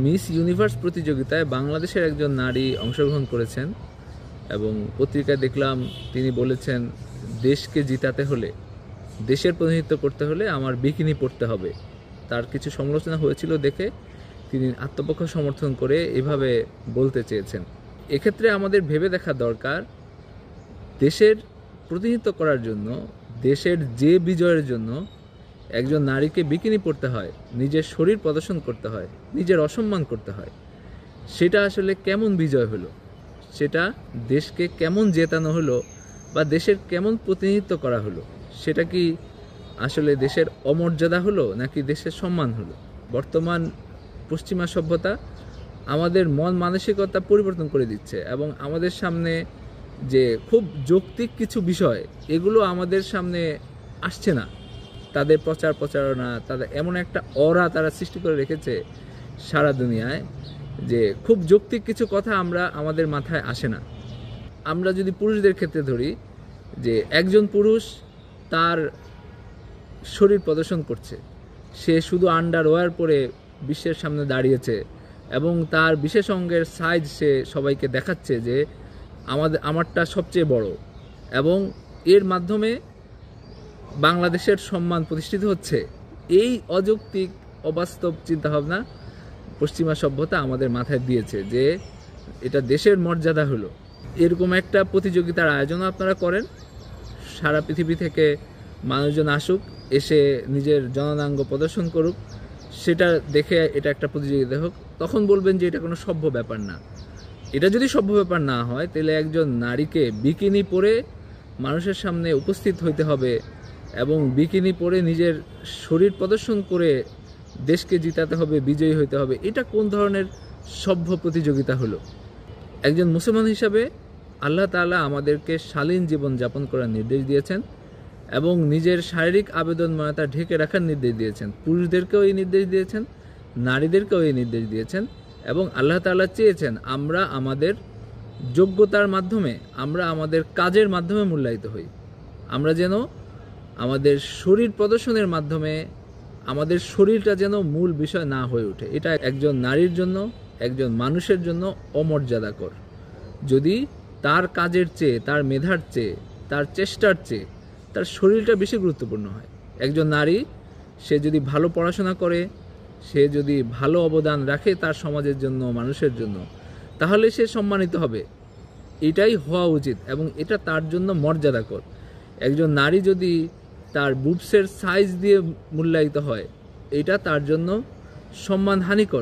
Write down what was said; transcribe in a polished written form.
Miss universe প্রতিযোগিতায় বাংলাদেশের একজন নারী অংশগ্রহণ করেছেন এবং পত্রিকায় দেখলাম তিনি বলেছেন, দেশকে জিতাতে হলে, দেশের প্রতিনিধিত্ব করতে হলে আমার বিকিনি পরতে হবে। তার কিছু সমালোচনা হয়েছিল দেখে তিনি আত্মপক্ষ সমর্থন করে এভাবে বলতে চেয়েছেন। এক্ষেত্রে আমাদের ভেবে দেখা দরকার, দেশের প্রতিনিধিত্ব করার জন্য, দেশের যে বিজয়ের জন্য একজন নারীকে বিকিনি পরতে হয়, নিজের শরীর প্রদর্শন করতে হয়, নিজের অসম্মান করতে হয়, সেটা আসলে কেমন বিজয় হলো, সেটা দেশকে কেমন জেতানো হলো বা দেশের কেমন প্রতিনিধিত্ব করা হলো, সেটা কি আসলে দেশের অমর্যাদা হলো নাকি দেশের সম্মান হলো? বর্তমান পশ্চিমা সভ্যতা আমাদের মন মানসিকতা পরিবর্তন করে দিচ্ছে এবং আমাদের সামনে যে খুব যৌক্তিক কিছু বিষয়, এগুলো আমাদের সামনে আসছে না। তাদের প্রচারণা, তাদের এমন একটা অরা তারা সৃষ্টি করে রেখেছে সারা দুনিয়ায় যে খুব যৌক্তিক কিছু কথা আমাদের মাথায় আসে না। আমরা যদি পুরুষদের ক্ষেত্রে ধরি, যে একজন পুরুষ তার শরীর প্রদর্শন করছে, সে শুধু আন্ডারওয়্যার পরে বিশ্বের সামনে দাঁড়িয়েছে এবং তার বিশেষ অঙ্গের সাইজ সে সবাইকে দেখাচ্ছে যে আমারটা সবচেয়ে বড়, এবং এর মাধ্যমে বাংলাদেশের সম্মান প্রতিষ্ঠিত হচ্ছে। এই অযৌক্তিক অবাস্তব চিন্তাভাবনা পশ্চিমা সভ্যতা আমাদের মাথায় দিয়েছে যে এটা দেশের মর্যাদা হলো। এরকম একটা প্রতিযোগিতার আয়োজন আপনারা করেন, সারা পৃথিবী থেকে মানুষজন আসুক, এসে নিজের জননাঙ্গ প্রদর্শন করুক, সেটা দেখে এটা একটা প্রতিযোগিতা হোক, তখন বলবেন যে এটা কোনো সভ্য ব্যাপার না। এটা যদি সভ্য ব্যাপার না হয়, তাহলে একজন নারীকে বিকিনি পরে মানুষের সামনে উপস্থিত হইতে হবে এবং বিকিনি পরে নিজের শরীর প্রদর্শন করে দেশকে জিতাতে হবে, বিজয়ী হইতে হবে। এটা কোন ধরনের সভ্য প্রতিযোগিতা হলো? একজন মুসলমান হিসাবে আল্লাহ তাআলা আমাদেরকে শালীন জীবন যাপন করার নির্দেশ দিয়েছেন এবং নিজের শারীরিক আবেদনময়তা ঢেকে রাখার নির্দেশ দিয়েছেন। পুরুষদেরকেও এই নির্দেশ দিয়েছেন, নারীদেরকেও এই নির্দেশ দিয়েছেন, এবং আল্লাহ তাআলা চেয়েছেন আমরা আমাদের যোগ্যতার মাধ্যমে, আমরা আমাদের কাজের মাধ্যমে মূল্যায়িত হই। আমরা যেন আমাদের শরীর প্রদর্শনের মাধ্যমে আমাদের শরীরটা যেন মূল বিষয় না হয়ে ওঠে। এটা একজন নারীর জন্য, একজন মানুষের জন্য অমর্যাদাকর। যদি তার কাজের চেয়ে, তার মেধার চেয়ে, তার চেষ্টার চেয়ে তার শরীরটা বেশি গুরুত্বপূর্ণ হয়। একজন নারী, সে যদি ভালো পড়াশোনা করে, সে যদি ভালো অবদান রাখে তার সমাজের জন্য, মানুষের জন্য, তাহলে সে সম্মানিত হবে। এটাই হওয়া উচিত এবং এটা তার জন্য মর্যাদাকর। একজন নারী যদি তার বুবসের সাইজ দিয়ে মূল্যায়িত হয়, এটা তার জন্য সম্মানহানিকর।